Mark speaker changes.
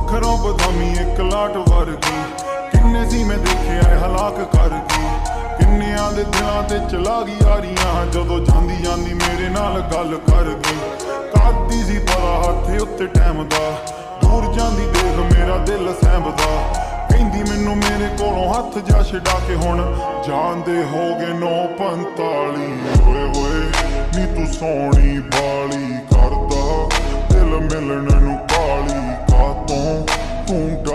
Speaker 1: ਅੱਖਰੋਂ ਬਦਾਮੀ ਇੱਕ ਲਾਟ ਵਰਗੀ, ਕਿੰਨੇ ਸੀ ਮੈਂ ਦੇਖਿਆ ਹਲਾਕ ਕਰ ਗਈ। ਕਿੰਨਿਆਂ ਦੇ ਦਿਲਾਂ ਤੇ ਚਲਾ ਗਈ ਯਾਰੀਆਂ, ਜਦੋਂ ਜਾਂਦੀ ਜਾਂਦੀ ਮੇਰੇ ਨਾਲ ਗੱਲ ਕਰ ਗਈ। ਕਾਦੀ ਸੀ ਪਤਾ ਹੱਥ ਉੱਤੇ ਟਾਈਮ ਦਾ, ਦੂਰ ਜਾਂਦੀ ਦੇਖ ਮੇਰਾ ਦਿਲ ਸਹਿੰਬਦਾ। ਕਹਿੰਦੀ ਮੈਨੂੰ ਮੇਰੇ ਕੋਲੋਂ ਹੱਥ ਜਾ ਛਡਾ ਕੇ ਹੁਣ ਜਾਂਦੇ ਹੋ ਗਏ 9:45। ਹੋਏ ਹੋਏ ਨੀ ਤੂੰ ਸੋਹਣੀ ਬਾਲੀ ਕਰਦਾ, ਦਿਲ ਮਿਲਣ ਨੂੰ ਕਾਲੀ ਕਾਤੋਂ ਤੂੰ